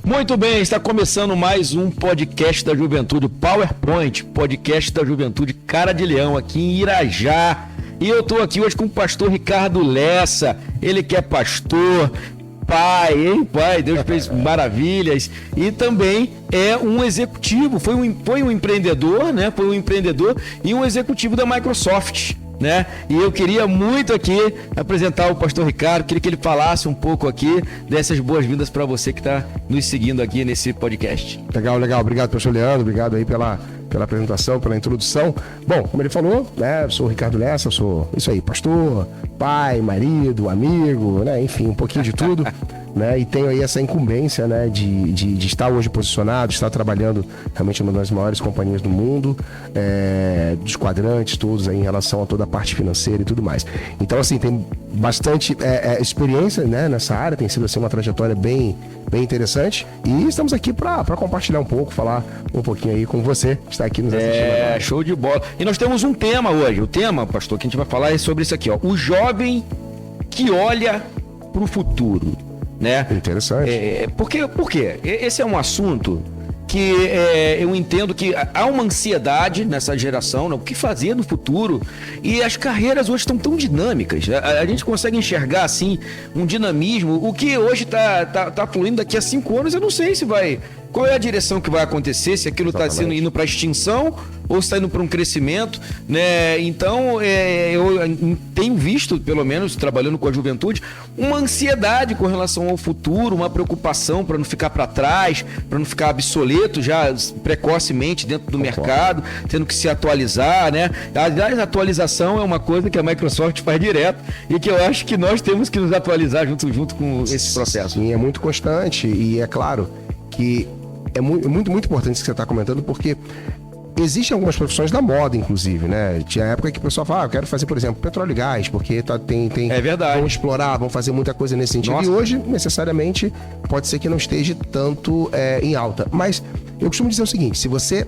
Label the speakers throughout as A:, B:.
A: Muito bem, está começando mais um podcast da Juventude PowerPoint, podcast da Juventude Cara de Leão, aqui em Irajá. E eu estou aqui hoje com o pastor Ricardo Lessa, ele que é pastor, pai, Deus fez maravilhas, e também é um executivo, foi um empreendedor, né? Foi um empreendedor e um executivo da Microsoft, né? E eu queria muito aqui apresentar o pastor Ricardo, queria que ele falasse um pouco aqui dessas boas-vindas para você que está nos seguindo aqui nesse podcast.
B: Legal. Obrigado, pastor Leandro, obrigado aí pela apresentação, pela introdução. Bom, como ele falou, né, eu sou o Ricardo Lessa, eu sou isso aí, pastor, pai, marido, amigo, né, enfim, um pouquinho de tudo, né, e tenho aí essa incumbência, né, de estar hoje posicionado, estar trabalhando realmente numa das maiores companhias do mundo, dos quadrantes todos aí em relação a toda a parte financeira e tudo mais. Então, assim, tem bastante experiência, né, nessa área, tem sido assim uma trajetória bem interessante, e estamos aqui para compartilhar um pouco, falar um pouquinho aí com você, que está aqui nos assistindo.
A: Show de bola. E nós temos um tema hoje, o tema, pastor, que a gente vai falar é sobre isso aqui, ó, o jovem que olha para o futuro, né?
B: Interessante.
A: Por quê? Esse é um assunto que eu entendo que há uma ansiedade nessa geração, né? O que fazer no futuro, e as carreiras hoje estão tão dinâmicas, a gente consegue enxergar assim um dinamismo, o que hoje tá fluindo daqui a 5 anos, eu não sei se vai, qual é a direção que vai acontecer, se aquilo está indo para extinção ou se está indo para um crescimento, né? Então eu tenho visto, pelo menos trabalhando com a juventude, uma ansiedade com relação ao futuro, uma preocupação para não ficar para trás, para não ficar obsoleto já precocemente dentro do mercado, tendo que se atualizar, né? Aliás, a atualização é uma coisa que a Microsoft faz direto e que eu acho que nós temos que nos atualizar junto com esse processo.
B: Sim, é muito constante, e é claro que é muito importante isso que você está comentando, porque existem algumas profissões da moda, inclusive, né? Tinha época que o pessoal fala, eu quero fazer, por exemplo, petróleo e gás, porque tem
A: é verdade.
B: Vão explorar, vão fazer muita coisa nesse sentido. Nossa. E hoje, necessariamente, pode ser que não esteja tanto em alta. Mas eu costumo dizer o seguinte, se você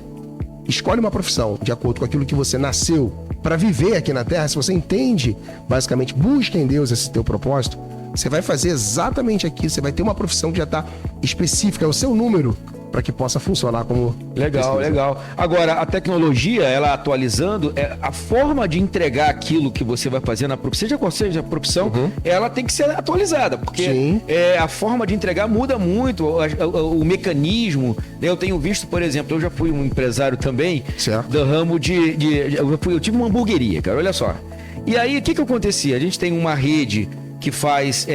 B: escolhe uma profissão de acordo com aquilo que você nasceu para viver aqui na Terra, se você entende, basicamente, busca em Deus esse teu propósito, você vai fazer exatamente aquilo, você vai ter uma profissão que já está específica, é o seu número, para que possa funcionar como...
A: Legal. Agora, a tecnologia, ela atualizando, a forma de entregar aquilo que você vai fazer na profissão, seja qual seja a profissão, ela tem que ser atualizada, porque a forma de entregar muda muito, o mecanismo. Eu tenho visto, por exemplo, eu já fui um empresário também, do ramo eu tive uma hamburgueria, cara, olha só. E aí, o que acontecia? A gente tem uma rede que faz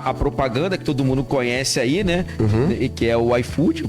A: a propaganda que todo mundo conhece aí, né? Que é o iFood,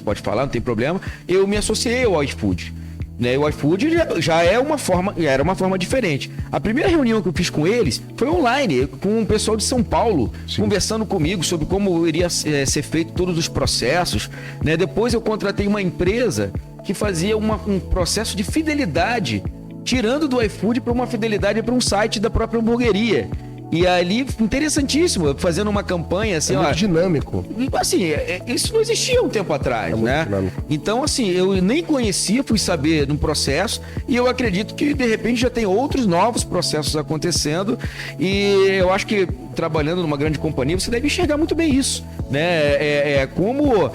A: pode falar, não tem problema. Eu me associei ao iFood, né? O iFood já era uma forma diferente. A primeira reunião que eu fiz com eles foi online, com o pessoal de São Paulo, conversando comigo sobre como iria ser feito todos os processos, né? Depois eu contratei uma empresa que fazia um processo de fidelidade, tirando do iFood para uma fidelidade para um site da própria hamburgueria. E ali, interessantíssimo, fazendo uma campanha assim,
B: muito dinâmico.
A: Assim, isso não existia um tempo atrás, né? Dinâmico. Então, assim, eu nem conhecia, fui saber no processo, e eu acredito que, de repente, já tem outros novos processos acontecendo, e eu acho que, trabalhando numa grande companhia, você deve enxergar muito bem isso, né? Como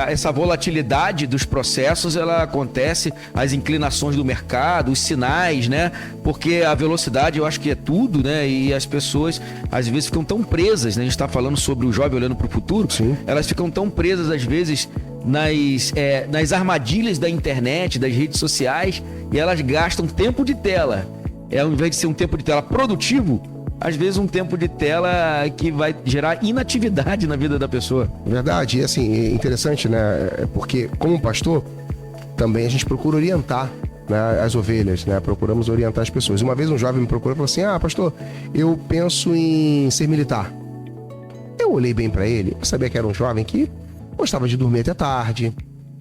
A: essa volatilidade dos processos, ela acontece, as inclinações do mercado, os sinais, né? Porque a velocidade, eu acho que é tudo, né? E as pessoas, às vezes, ficam tão presas, né? A gente está falando sobre o jovem olhando para o futuro.
B: Sim.
A: Elas ficam tão presas, às vezes, nas armadilhas da internet, das redes sociais, e elas gastam tempo de tela. Ao invés de ser um tempo de tela produtivo, às vezes um tempo de tela que vai gerar inatividade na vida da pessoa.
B: Verdade, e assim, é interessante, né? Porque como pastor, também a gente procura orientar, né, as ovelhas, né? Procuramos orientar as pessoas. Uma vez um jovem me procurou e falou assim, pastor, eu penso em ser militar. Eu olhei bem pra ele, eu sabia que era um jovem que gostava de dormir até tarde,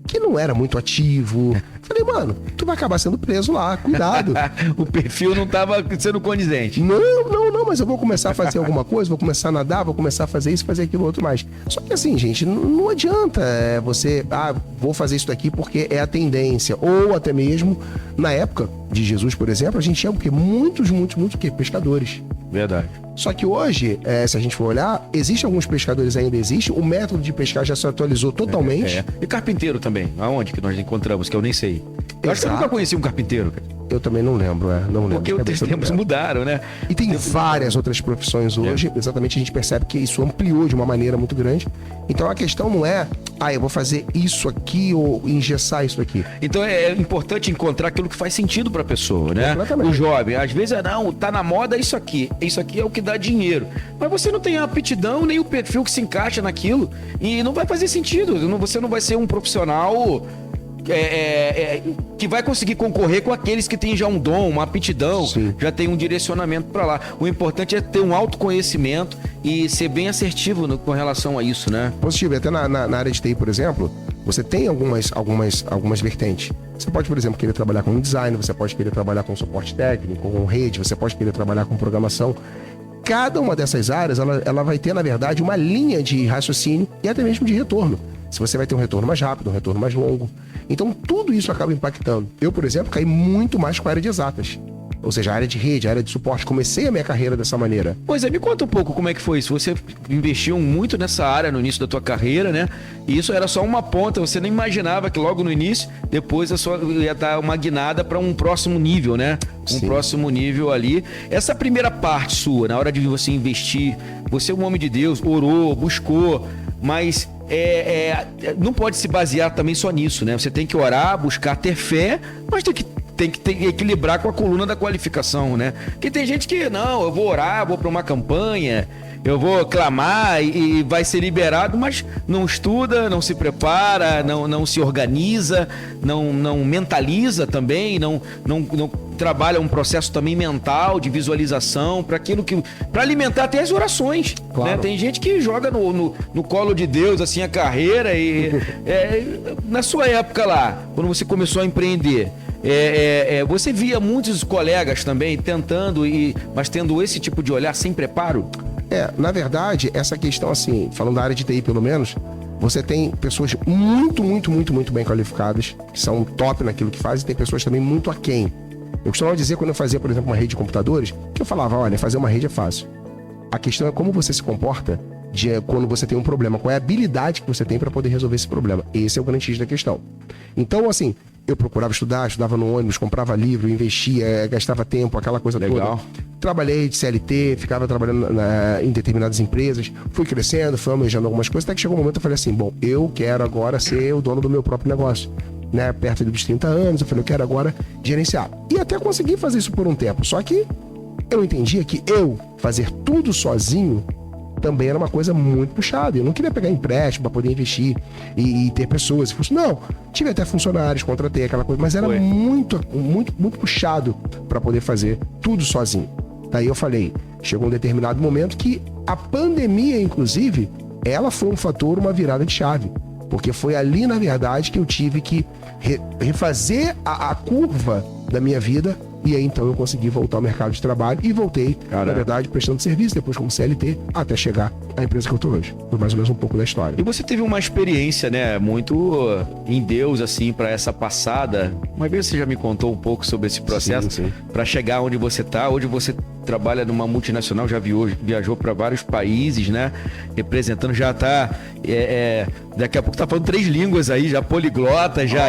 B: que não era muito ativo. Falei, mano, tu vai acabar sendo preso lá, cuidado.
A: O perfil não estava sendo condizente.
B: Não, mas eu vou começar a fazer alguma coisa, vou começar a nadar, vou começar a fazer isso, fazer aquilo, outro mais. Só que assim, gente, não adianta você, vou fazer isso daqui porque é a tendência. Ou até mesmo, na época de Jesus, por exemplo, a gente tinha o quê? Muitos pescadores.
A: Verdade.
B: Só que hoje, se a gente for olhar, existem alguns pescadores ainda, o método de pescar já se atualizou totalmente.
A: E carpinteiro também, aonde que nós encontramos, que eu nem sei. Eu acho que eu nunca conheci um carpinteiro, cara.
B: Eu também não lembro, não lembro.
A: Porque os tempos mudaram, né?
B: E tem várias outras profissões hoje, exatamente a gente percebe que isso ampliou de uma maneira muito grande. Então a questão não é, eu vou fazer isso aqui ou engessar isso aqui.
A: Então é importante encontrar aquilo que faz sentido pra pessoa, né? O jovem, às vezes, tá na moda isso aqui é o que dá dinheiro. Mas você não tem a aptidão nem o perfil que se encaixa naquilo e não vai fazer sentido. Você não vai ser um profissional que vai conseguir concorrer com aqueles que têm já um dom, uma aptidão, já tem um direcionamento para lá. O importante é ter um autoconhecimento e ser bem assertivo com relação a isso, né?
B: Positivo. Até na área de TI, por exemplo, você tem algumas vertentes. Você pode, por exemplo, querer trabalhar com design, você pode querer trabalhar com suporte técnico, com rede, você pode querer trabalhar com programação. Cada uma dessas áreas, ela vai ter, na verdade, uma linha de raciocínio e até mesmo de retorno. Se você vai ter um retorno mais rápido, um retorno mais longo. Então, tudo isso acaba impactando. Eu, por exemplo, caí muito mais com a área de exatas. Ou seja, a área de rede, a área de suporte. Comecei a minha carreira dessa maneira.
A: Pois é, me conta um pouco como é que foi isso. Você investiu muito nessa área no início da tua carreira, né? E isso era só uma ponta. Você nem imaginava que logo no início, depois a sua ia dar uma guinada para um próximo nível, né? Um próximo nível ali. Essa primeira parte sua, na hora de você investir, você é um homem de Deus, orou, buscou, mas não pode se basear também só nisso, né? Você tem que orar, buscar, ter fé, mas tem que equilibrar com a coluna da qualificação, né? Porque tem gente que, não, eu vou orar, vou para uma campanha, eu vou clamar e vai ser liberado, mas não estuda, não se prepara, não se organiza, não mentaliza também, não trabalha um processo também mental de visualização para alimentar até as orações, claro, né? Tem gente que joga no colo de Deus assim a carreira e na sua época lá, quando você começou a empreender, você via muitos colegas também tentando mas tendo esse tipo de olhar sem preparo?
B: Na verdade, essa questão assim, falando da área de TI pelo menos, você tem pessoas muito, muito, muito, muito bem qualificadas, que são top naquilo que fazem, e tem pessoas também muito aquém. Eu costumava dizer, quando eu fazia, por exemplo, uma rede de computadores, que eu falava, olha, fazer uma rede é fácil. A questão é como você se comporta quando você tem um problema, qual é a habilidade que você tem para poder resolver esse problema. Esse é o grande X da questão. Então, assim, eu procurava estudava no ônibus, comprava livro, investia, gastava tempo, aquela coisa
A: legal,
B: toda. Trabalhei de CLT, ficava trabalhando em determinadas empresas, fui crescendo, fui almejando algumas coisas, até que chegou um momento eu falei assim, bom, eu quero agora ser o dono do meu próprio negócio. Né, perto dos 30 anos, eu falei, eu quero agora gerenciar. E até consegui fazer isso por um tempo, só que eu entendia que eu fazer tudo sozinho também era uma coisa muito puxada. Eu não queria pegar empréstimo para poder investir e ter pessoas. Não, tive até funcionários, contratei aquela coisa, mas era muito, muito, muito puxado para poder fazer tudo sozinho. Daí eu falei, chegou um determinado momento que a pandemia, inclusive, ela foi um fator, uma virada de chave. Porque foi ali, na verdade, que eu tive que refazer a curva da minha vida. E aí, então, eu consegui voltar ao mercado de trabalho e voltei, na verdade, prestando serviço, depois como CLT, até chegar à empresa que eu tô hoje. Foi mais ou menos um pouco da história.
A: E você teve uma experiência, né, muito em Deus, assim, para essa passada. Uma vez você já me contou um pouco sobre esse processo, para chegar onde você tá. Hoje você trabalha numa multinacional, já viajou para vários países, né, representando, já tá, daqui a pouco tá falando 3 línguas aí, já poliglota, já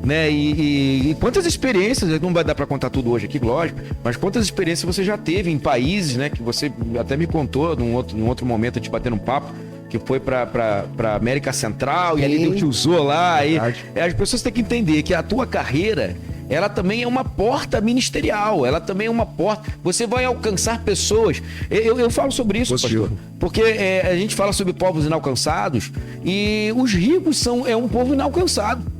A: né? E quantas experiências, não vai dar para contar tudo hoje aqui, lógico, mas quantas experiências você já teve em países, né, que você até me contou num outro momento, a gente batendo um papo, que foi para América Central, e ali Deus te usou lá. E as pessoas têm que entender que a tua carreira, ela também é uma porta ministerial, ela também é uma porta, você vai alcançar pessoas. Eu falo sobre isso, pastor, porque a gente fala sobre povos inalcançados, e os ricos é um povo inalcançado.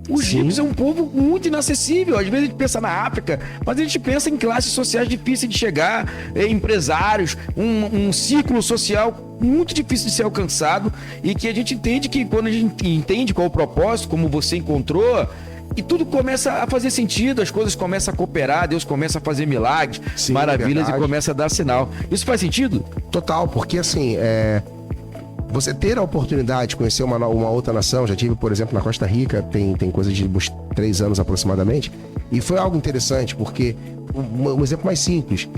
A: Os ricos é um povo muito inacessível. Às vezes a gente pensa na África, mas a gente pensa em classes sociais difíceis de chegar, empresários, um círculo social muito difícil de ser alcançado, e que a gente entende que quando a gente entende qual é o propósito, como você encontrou, e tudo começa a fazer sentido, as coisas começam a cooperar, Deus começa a fazer milagres, maravilhas, e começa a dar sinal. Isso faz sentido?
B: Total, porque assim, você ter a oportunidade de conhecer uma outra nação, já tive, por exemplo, na Costa Rica, tem coisa de uns 3 anos aproximadamente, e foi algo interessante, porque um exemplo mais simples.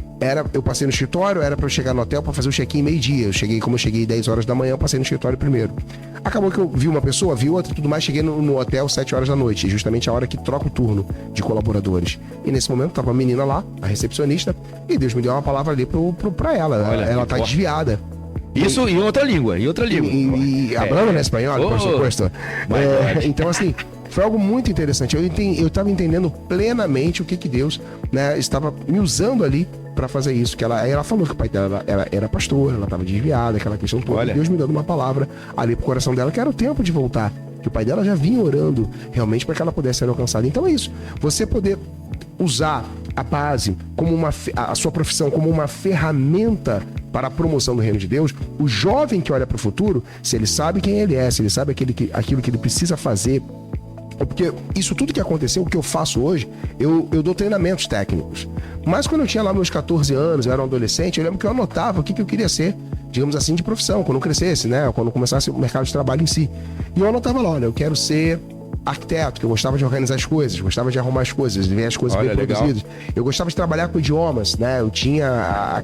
B: Eu passei no escritório, era para eu chegar no hotel para fazer o check-in meio-dia. Como eu cheguei 10 horas da manhã, eu passei no escritório primeiro. Acabou que eu vi uma pessoa, vi outra e tudo mais, cheguei no hotel 7 horas da noite, justamente a hora que troca o turno de colaboradores. E nesse momento tava a menina lá, a recepcionista, e Deus me deu uma palavra ali pra ela. Olha, ela tá desviada.
A: Isso em outra língua,
B: E hablando na espanhol, por supuesto. Então, assim, foi algo muito interessante. Eu estava entendendo plenamente o que Deus, né, estava me usando ali para fazer isso. Ela falou que o pai dela era pastor, ela estava desviada, aquela questão toda. Olha. Deus me dando uma palavra ali pro coração dela, que era o tempo de voltar. Que o pai dela já vinha orando realmente para que ela pudesse ser alcançada. Então é isso. Você poder usar a base como a sua profissão como uma ferramenta para a promoção do reino de Deus, o jovem que olha para o futuro, se ele sabe quem ele é, se ele sabe aquilo que ele precisa fazer, porque isso tudo que aconteceu, o que eu faço hoje, eu dou treinamentos técnicos. Mas quando eu tinha lá meus 14 anos, eu era um adolescente, eu lembro que eu anotava o que eu queria ser, digamos assim, de profissão, quando eu crescesse, né? Quando eu começasse o mercado de trabalho em si. E eu anotava lá, olha, eu quero ser arquiteto, que eu gostava de organizar as coisas, gostava de arrumar as coisas, de ver as coisas bem produzidas. Eu gostava de trabalhar com idiomas, né? Eu tinha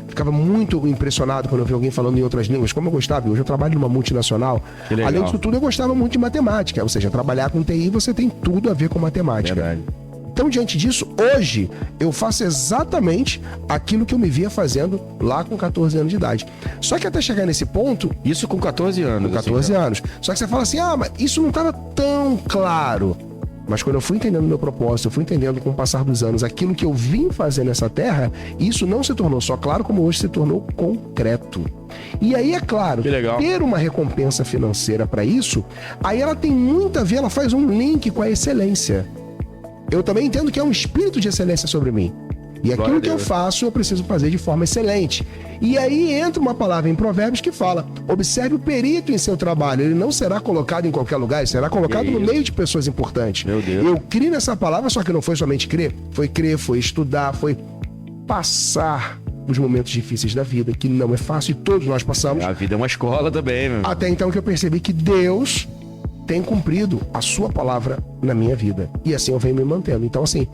B: ficava muito impressionado quando eu via alguém falando em outras línguas, como eu gostava. Hoje eu trabalho numa multinacional. Além disso tudo, eu gostava muito de matemática, ou seja, trabalhar com TI, você tem tudo a ver com matemática.
A: Verdade.
B: Então, diante disso, hoje, eu faço exatamente aquilo que eu me via fazendo lá com 14 anos de idade. Só que até chegar nesse ponto...
A: Isso com 14 anos.
B: Com 14 anos. Só que você fala assim, mas isso não estava tão claro. Mas quando eu fui entendendo o meu propósito, eu fui entendendo com o passar dos anos aquilo que eu vim fazer nessa terra, isso não se tornou só claro, como hoje se tornou concreto. E aí, é claro, ter uma recompensa financeira para isso, aí ela tem muito a ver, ela faz um link com a excelência. Eu também entendo que é um espírito de excelência sobre mim. E aquilo que eu faço, eu preciso fazer de forma excelente. E aí entra uma palavra em Provérbios que fala: observe o perito em seu trabalho. Ele não será colocado em qualquer lugar, ele será colocado no meio de pessoas importantes.
A: Meu Deus.
B: Eu criei nessa palavra, só que não foi somente crer, foi estudar, foi passar os momentos difíceis da vida, que não é fácil e todos nós passamos.
A: A vida é uma escola também, meu.
B: Até então que eu percebi que Deus tem cumprido a sua palavra na minha vida. E assim eu venho me mantendo. Então, assim,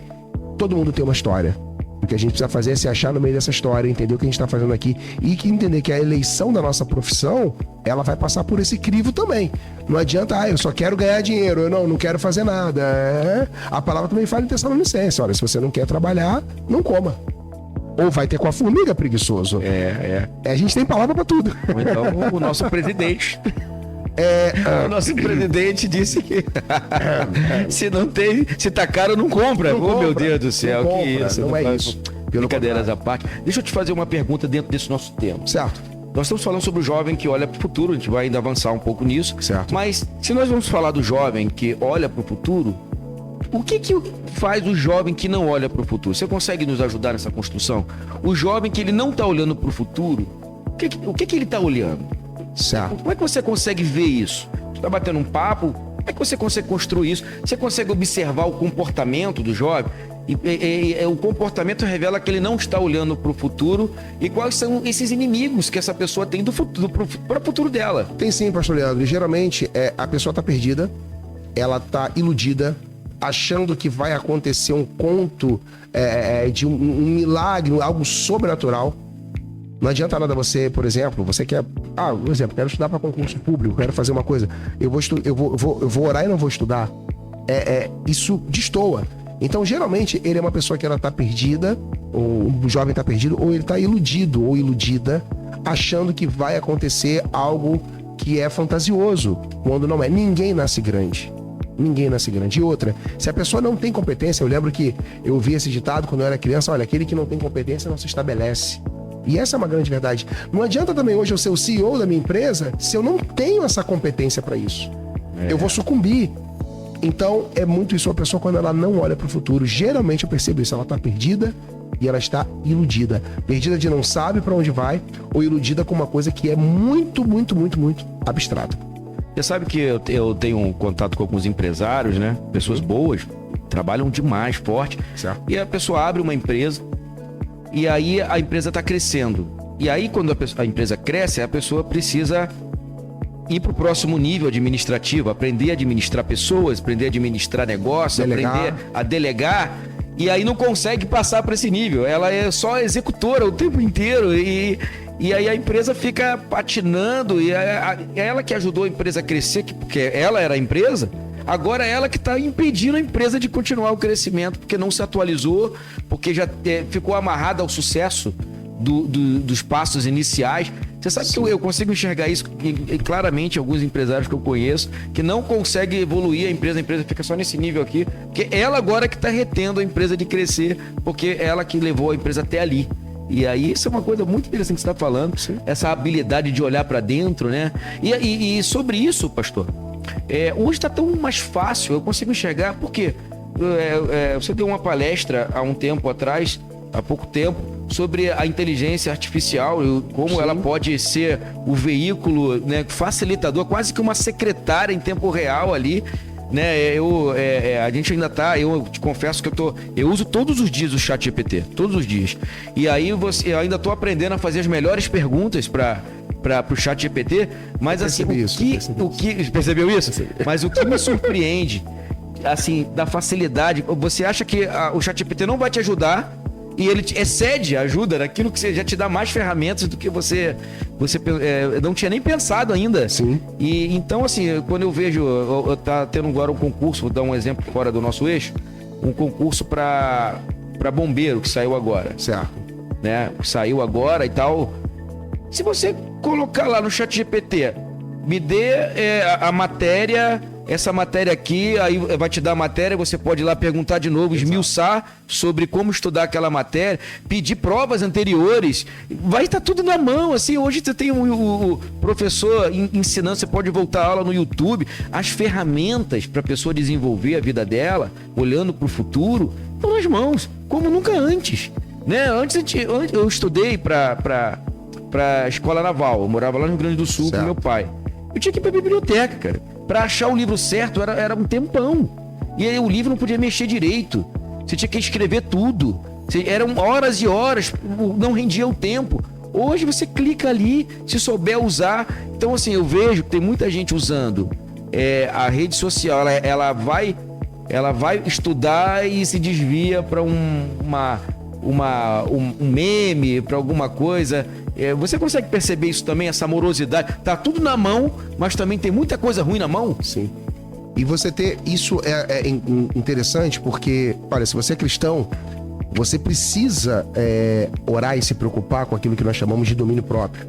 B: todo mundo tem uma história. O que a gente precisa fazer é se achar no meio dessa história, entender o que a gente está fazendo aqui e entender que a eleição da nossa profissão, ela vai passar por esse crivo também. Não adianta, eu só quero ganhar dinheiro, eu não quero fazer nada. A palavra também fala em Tessalonicenses, olha, se você não quer trabalhar, não coma. Ou vai ter com a formiga, preguiçoso. A gente tem palavra para tudo.
A: Ou então o nosso presidente... O nosso presidente disse que se tá caro, não compra. Meu Deus do céu,
B: não
A: que
B: compra,
A: isso.
B: Não é isso.
A: Brincadeiras à parte. Deixa eu te fazer uma pergunta dentro desse nosso tema.
B: Certo.
A: Nós estamos falando sobre o jovem que olha para o futuro, a gente vai ainda avançar um pouco nisso.
B: Certo.
A: Mas se nós vamos falar do jovem que olha para o futuro, o que faz o jovem que não olha para o futuro? Você consegue nos ajudar nessa construção? O jovem que ele não está olhando para o futuro, o que ele está olhando?
B: Certo.
A: Como é que você consegue ver isso? Você está batendo um papo, como é que você consegue construir isso? Você consegue observar o comportamento do jovem? E o comportamento revela que ele não está olhando para o futuro e quais são esses inimigos que essa pessoa tem do futuro, para o futuro dela.
B: Tem sim, pastor Leandro. E geralmente a pessoa está perdida, ela está iludida, achando que vai acontecer um conto de um milagre, algo sobrenatural. Não adianta nada você, por exemplo, você quer... por exemplo, quero estudar para concurso público, quero fazer uma coisa. Eu vou orar e não vou estudar. Isso destoa. Então, geralmente, ele é uma pessoa que ela está perdida, ou o jovem está perdido, ou ele está iludido ou iludida, achando que vai acontecer algo que é fantasioso, quando não é. Ninguém nasce grande. Ninguém nasce grande. E outra, se a pessoa não tem competência, eu lembro que eu ouvi esse ditado quando eu era criança, olha, aquele que não tem competência não se estabelece. E essa é uma grande verdade. Não adianta também hoje eu ser o CEO da minha empresa se eu não tenho essa competência para isso. Eu vou sucumbir. Então, é muito isso. A pessoa, quando ela não olha para o futuro, geralmente eu percebo isso. Ela está perdida e ela está iludida. Perdida de não sabe para onde vai ou iludida com uma coisa que é muito, muito, muito, muito abstrata.
A: Você sabe que eu tenho um contato com alguns empresários, né? Pessoas boas, trabalham demais, forte.
B: Certo.
A: E a pessoa abre uma empresa e aí a empresa está crescendo. E aí, quando a empresa cresce, a pessoa precisa ir para o próximo nível administrativo, aprender a administrar pessoas, aprender a administrar negócio, aprender a delegar. e aí não consegue passar para esse nível. Ela é só executora o tempo inteiro e aí a empresa fica patinando e ela que ajudou a empresa a crescer, porque ela era a empresa, agora é ela que está impedindo a empresa de continuar o crescimento, porque não se atualizou, porque já ficou amarrada ao sucesso dos passos iniciais. Você sabe que eu consigo enxergar isso claramente em alguns empresários que eu conheço, que não conseguem evoluir a empresa fica só nesse nível aqui, porque ela agora que está retendo a empresa de crescer, porque ela que levou a empresa até ali. E aí isso é uma coisa muito interessante que você está falando, sim, essa habilidade de olhar para dentro, né? E sobre isso, pastor, hoje está tão mais fácil, eu consigo enxergar, porque você deu uma palestra há um tempo atrás, há pouco tempo, sobre a inteligência artificial, como sim, ela pode ser o veículo, né, facilitador, quase que uma secretária em tempo real ali, né? A gente ainda tá, eu te confesso que eu uso todos os dias o ChatGPT, todos os dias. E aí eu ainda tô aprendendo a fazer as melhores perguntas para o ChatGPT, mas assim, percebeu isso? Percebi. Mas o que me surpreende, assim, da facilidade, você acha que o ChatGPT não vai te ajudar? E ele excede a ajuda naquilo que você já te dá mais ferramentas do que você não tinha nem pensado ainda.
B: Sim.
A: E então, assim, quando eu vejo, tá tendo agora um concurso, vou dar um exemplo fora do nosso eixo, um concurso para bombeiro que saiu agora.
B: Certo.
A: Né? Saiu agora e tal. Se você colocar lá no ChatGPT, me dê a matéria, essa matéria aqui, aí vai te dar a matéria, você pode ir lá perguntar de novo, esmiuçar sobre como estudar aquela matéria, pedir provas anteriores, vai estar tudo na mão, assim, hoje você tem o professor ensinando, você pode voltar a aula no YouTube, as ferramentas para a pessoa desenvolver a vida dela, olhando para o futuro, estão nas mãos, como nunca antes, né? Antes eu estudei para a Escola Naval, eu morava lá no Rio Grande do Sul com meu pai, eu tinha que ir para a biblioteca, cara. Para achar o livro certo era um tempão. E aí o livro não podia mexer direito. Você tinha que escrever tudo. Eram horas e horas, não rendia o tempo. Hoje você clica ali, se souber usar. Então, assim, eu vejo que tem muita gente usando a rede social. Ela vai estudar e se desvia para um meme, para alguma coisa. Você consegue perceber isso também, essa morosidade? Tá tudo na mão, mas também tem muita coisa ruim na mão?
B: Sim. E você ter isso é interessante porque, olha, se você é cristão, você precisa orar e se preocupar com aquilo que nós chamamos de domínio próprio.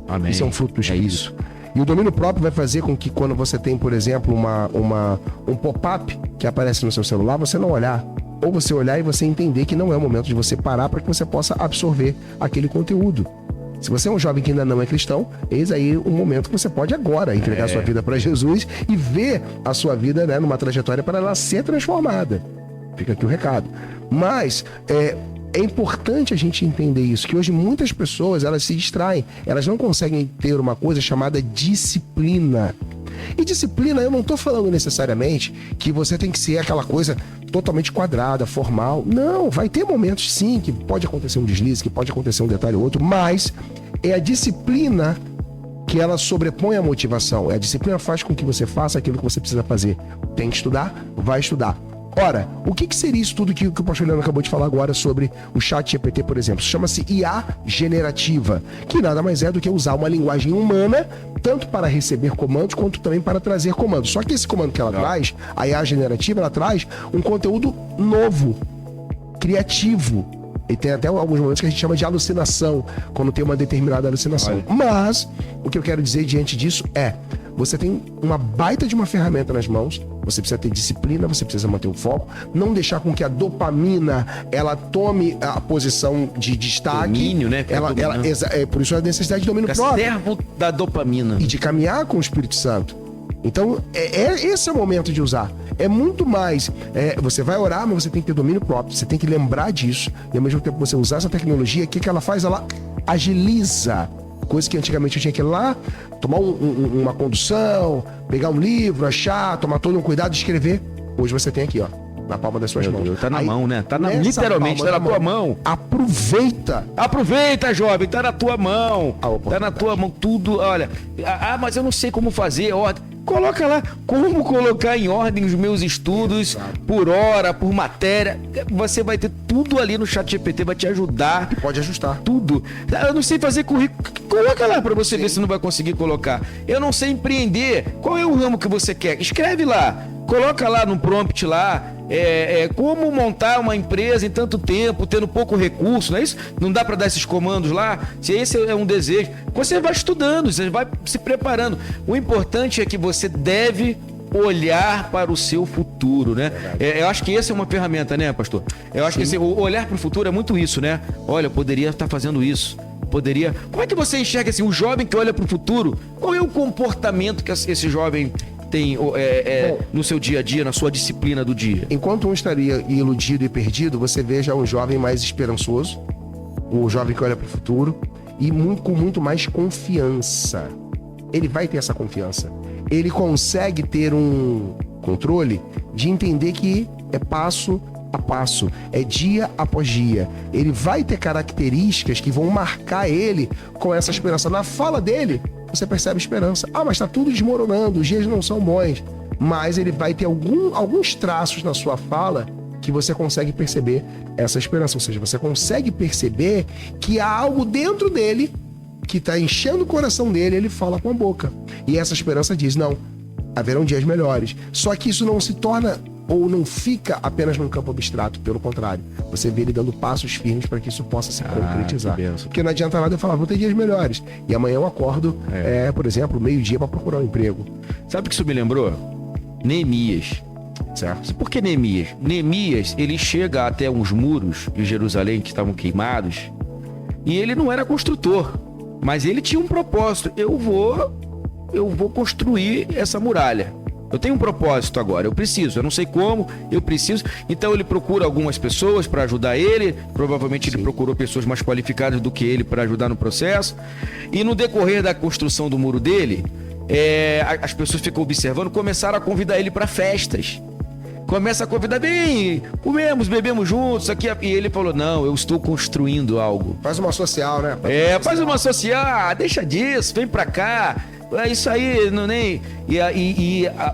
A: Amém.
B: Isso é um fruto do Espírito. Isso. E o domínio próprio vai fazer com que quando você tem, por exemplo, um pop-up que aparece no seu celular, você não olhar. Ou você olhar e você entender que não é o momento de você parar para que você possa absorver aquele conteúdo. Se você é um jovem que ainda não é cristão, eis aí o momento que você pode agora entregar sua vida para Jesus e ver a sua vida, né, numa trajetória para ela ser transformada. Fica aqui o recado. Mas é importante a gente entender isso, que hoje muitas pessoas elas se distraem, elas não conseguem ter uma coisa chamada disciplina. E disciplina, eu não estou falando necessariamente que você tem que ser aquela coisa totalmente quadrada, formal. Não, vai ter momentos sim que pode acontecer um deslize, que pode acontecer um detalhe ou outro, mas é a disciplina que ela sobrepõe a motivação. A disciplina faz com que você faça aquilo que você precisa fazer. Tem que estudar? Vai estudar. Ora, o que seria isso tudo que o pastor Leandro acabou de falar agora sobre o ChatGPT, por exemplo? Chama-se IA generativa, que nada mais é do que usar uma linguagem humana, tanto para receber comandos, quanto também para trazer comandos. Só que esse comando que ela traz, a IA generativa, ela traz um conteúdo novo, criativo. E tem até alguns momentos que a gente chama de alucinação, quando tem uma determinada alucinação. Olha. Mas, o que eu quero dizer diante disso você tem uma baita de uma ferramenta nas mãos, você precisa ter disciplina, você precisa manter o foco, não deixar com que a dopamina, ela tome a posição de destaque.
A: Domínio, né?
B: Por isso a necessidade de domínio próprio.
A: Servo da dopamina.
B: E de caminhar com o Espírito Santo. Então, esse é o momento de usar. É muito mais. Você vai orar, mas você tem que ter domínio próprio. Você tem que lembrar disso. E ao mesmo tempo que você usar essa tecnologia, o que ela faz? Ela agiliza. Coisa que antigamente eu tinha que ir lá, tomar uma condução, pegar um livro, achar, tomar todo um cuidado e escrever. Hoje você tem aqui, ó. Na palma das suas mãos.
A: Deus, tá na mão, né? Tá literalmente, tá na tua mão.
B: Aproveita.
A: Aproveita, jovem, tá na tua mão. Tá na tua mão tudo. Olha, mas eu não sei como fazer. Coloca lá como colocar em ordem os meus estudos. Exato. Por hora, por matéria. Você vai ter tudo ali no ChatGPT, vai te ajudar.
B: Pode ajustar.
A: Tudo. Eu não sei fazer currículo. Coloca lá para você ver se não vai conseguir colocar. Eu não sei empreender. Qual é o ramo que você quer? Escreve lá. Coloca lá no prompt lá. Como montar uma empresa em tanto tempo, tendo pouco recurso, não é isso? Não dá para dar esses comandos lá? Se esse é um desejo, você vai estudando, você vai se preparando. O importante é que você deve olhar para o seu futuro, né? Eu acho que essa é uma ferramenta, né, pastor? Eu acho que o olhar para o futuro é muito isso, né? Olha, eu poderia estar fazendo isso. Poderia. Como é que você enxerga assim, o jovem que olha para o futuro? Qual é o comportamento que esse jovem tem no seu dia a dia, na sua disciplina do dia?
B: Enquanto um estaria iludido e perdido, você veja um jovem mais esperançoso, um jovem que olha para o futuro e com muito mais confiança. Ele vai ter essa confiança. Ele consegue ter um controle de entender que é passo a passo, é dia após dia. Ele vai ter características que vão marcar ele com essa esperança. Na fala dele, você percebe esperança. Mas está tudo desmoronando, os dias não são bons. Mas ele vai ter alguns traços na sua fala que você consegue perceber essa esperança. Ou seja, você consegue perceber que há algo dentro dele que está enchendo o coração dele, ele fala com a boca. E essa esperança diz, não, haverão dias melhores. Só que isso não se torna ou não fica apenas num campo abstrato, pelo contrário. Você vê ele dando passos firmes para que isso possa se concretizar. Porque não adianta nada eu falar, vou ter dias melhores. E amanhã eu acordo, por exemplo, meio-dia para procurar um emprego.
A: Sabe o que isso me lembrou? Neemias. Certo? Por que Neemias? Neemias, ele chega até uns muros de Jerusalém que estavam queimados e ele não era construtor, mas ele tinha um propósito. Eu vou construir essa muralha. Eu tenho um propósito agora, eu não sei como, eu preciso. Então ele procura algumas pessoas para ajudar ele, provavelmente ele procurou pessoas mais qualificadas do que ele para ajudar no processo. E no decorrer da construção do muro dele, as pessoas ficam observando, começaram a convidar ele para festas. Começa a convidar, bem, comemos, bebemos juntos, aqui. E ele falou, não, eu estou construindo algo.
B: Faz uma social, né?
A: Faz uma social, deixa disso, vem pra cá. Isso aí, não nem...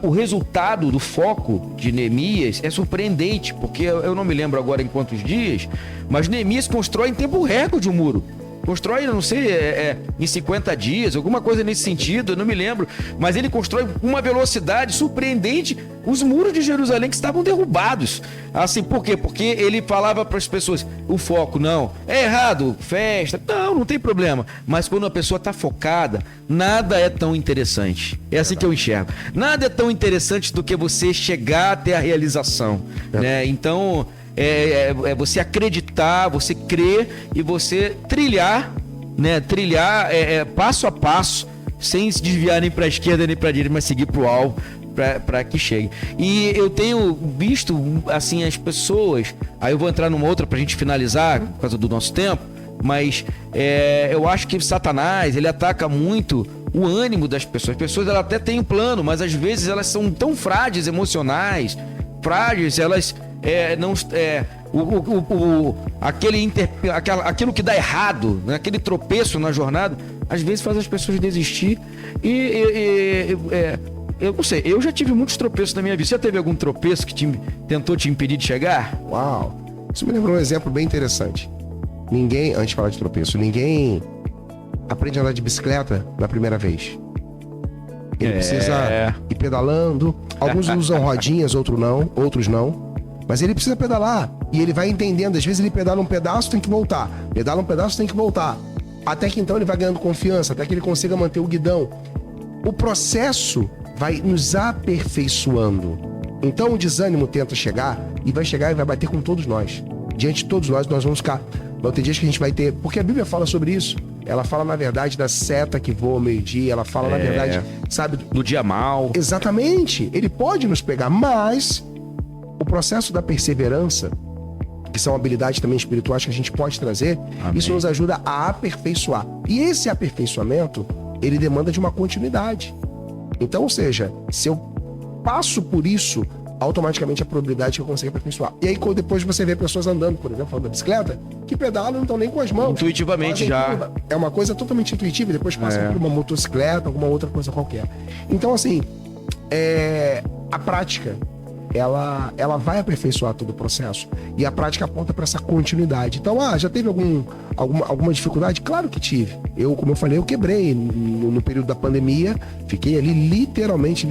A: O resultado do foco de Neemias é surpreendente, porque eu não me lembro agora em quantos dias, mas Neemias constrói em tempo recorde um muro. Constrói, não sei, em 50 dias, alguma coisa nesse sentido, eu não me lembro. Mas ele constrói com uma velocidade surpreendente os muros de Jerusalém que estavam derrubados. Assim, por quê? Porque ele falava para as pessoas, o foco, não, é errado, festa, não tem problema. Mas quando a pessoa está focada, nada é tão interessante. É assim que eu enxergo. Nada é tão interessante do que você chegar até a realização, né? Então... você acreditar, você crer e você trilhar, né? Trilhar passo a passo, sem se desviar nem para a esquerda nem para a direita, mas seguir para o alvo para que chegue. E eu tenho visto assim as pessoas. Aí eu vou entrar numa outra para a gente finalizar por causa do nosso tempo. Mas eu acho que Satanás ele ataca muito o ânimo das pessoas. As pessoas elas até têm um plano, mas às vezes elas são tão frágeis emocionais, elas aquilo que dá errado, né? Aquele tropeço na jornada, às vezes faz as pessoas desistir. Eu não sei, eu já tive muitos tropeços na minha vida. Você já teve algum tropeço que tentou te impedir de chegar?
B: Uau! Isso me lembrou um exemplo bem interessante. Antes de falar de tropeço, ninguém aprende a andar de bicicleta na primeira vez. Ele precisa ir pedalando. Alguns usam rodinhas, outros não. Mas ele precisa pedalar. E ele vai entendendo. Às vezes ele pedala um pedaço, tem que voltar. Pedala um pedaço, tem que voltar. Até que então ele vai ganhando confiança, até que ele consiga manter o guidão. O processo vai nos aperfeiçoando. Então o desânimo tenta chegar e vai bater com todos nós. Diante de todos nós vamos ficar. Vão ter dias que a gente vai ter... Porque a Bíblia fala sobre isso. Ela fala, na verdade, da seta que voa ao meio-dia. Ela fala, na verdade, sabe...
A: Do dia mal.
B: Exatamente. Ele pode nos pegar, mas o processo da perseverança, que são habilidades também espirituais que a gente pode trazer, isso nos ajuda a aperfeiçoar. E esse aperfeiçoamento, ele demanda de uma continuidade. Então, ou seja, se eu passo por isso automaticamente a probabilidade que eu consiga aperfeiçoar. E aí, depois você vê pessoas andando, por exemplo, falando da bicicleta, que pedalam não estão nem com as mãos.
A: Intuitivamente já.
B: É uma coisa totalmente intuitiva, e depois passam por uma motocicleta, alguma outra coisa qualquer. Então, assim, a prática, ela vai aperfeiçoar todo o processo. E a prática aponta para essa continuidade. Então, já teve alguma dificuldade? Claro que tive. Como eu falei, eu quebrei no período da pandemia. Fiquei ali literalmente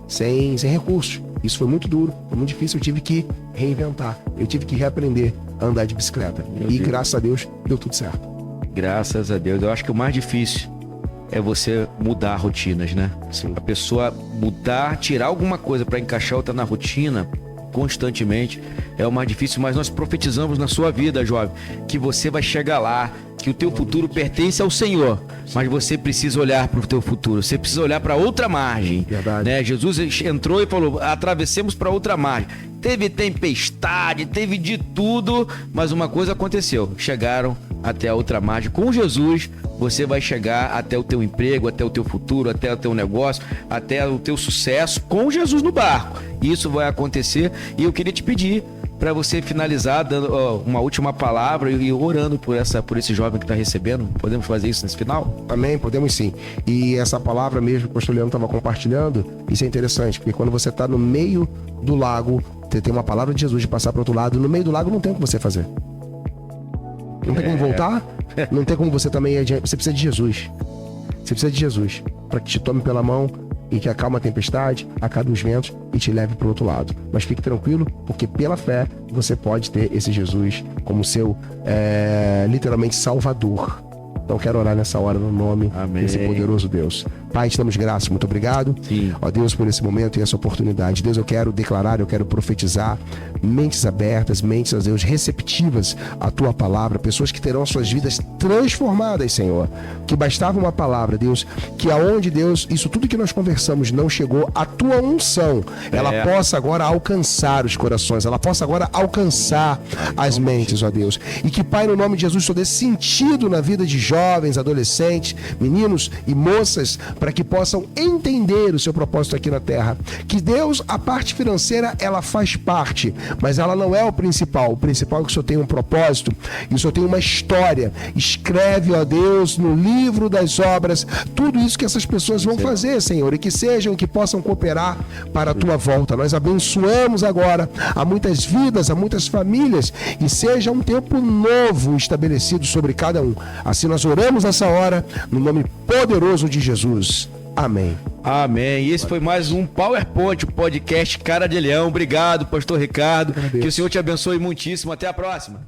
B: sem recursos. Isso foi muito duro, foi muito difícil. Eu tive que reinventar. Eu tive que reaprender a andar de bicicleta. Graças a Deus, deu tudo certo.
A: Graças a Deus. Eu acho que o mais difícil é você mudar rotinas, né?
B: Sim.
A: A pessoa mudar, tirar alguma coisa para encaixar outra na rotina constantemente é o mais difícil, mas nós profetizamos na sua vida, jovem, que você vai chegar lá, que o teu futuro pertence ao Senhor, mas você precisa olhar para o teu futuro, você precisa olhar para outra margem.
B: Verdade.
A: Né? Jesus entrou e falou, atravessemos para outra margem. Teve tempestade, teve de tudo, mas uma coisa aconteceu, chegaram até a outra margem. Com Jesus, você vai chegar até o teu emprego, até o teu futuro, até o teu negócio, até o teu sucesso, com Jesus no barco. Isso vai acontecer e eu queria te pedir para você finalizar dando uma última palavra e orando por esse jovem que está recebendo. Podemos fazer isso nesse final?
B: Amém, podemos sim. E essa palavra mesmo que o pastor Leandro estava compartilhando, isso é interessante, porque quando você está no meio do lago, você tem uma palavra de Jesus de passar para o outro lado, no meio do lago não tem o que você fazer. Não tem como voltar, não tem como você também ir adiante. Você precisa de Jesus. Você precisa de Jesus para que te tome pela mão e que acalme a tempestade, acabe os ventos e te leve para o outro lado. Mas fique tranquilo, porque pela fé você pode ter esse Jesus como seu, literalmente, Salvador. Então quero orar nessa hora no nome desse poderoso Deus. Pai, te damos graças, muito obrigado.
A: Sim.
B: Ó Deus, por esse momento e essa oportunidade. Deus, eu quero declarar, eu quero profetizar mentes abertas, mentes, ó Deus, receptivas à tua palavra, pessoas que terão suas vidas transformadas, Senhor. Que bastava uma palavra, Deus, que aonde, Deus, isso tudo que nós conversamos não chegou, a tua unção, ela possa agora alcançar os corações, ela possa agora alcançar as mentes, ó Deus. E que, Pai, no nome de Jesus, só dê sentido na vida de jovens, adolescentes, meninos e moças, para que possam entender o seu propósito aqui na Terra. Que Deus, a parte financeira, ela faz parte, mas ela não é o principal. O principal é que o Senhor tem um propósito e o Senhor tem uma história. Escreve, ó Deus, no livro das obras, tudo isso que essas pessoas vão fazer, Senhor, e que sejam, que possam cooperar para a tua volta. Nós abençoamos agora a muitas vidas, a muitas famílias, e seja um tempo novo estabelecido sobre cada um. Assim nós oramos nessa hora, no nome poderoso de Jesus. Amém.
A: Amém. E esse foi mais um PowerPoint, o podcast Cara de Leão. Obrigado, pastor Ricardo. Que o Senhor te abençoe muitíssimo. Até a próxima.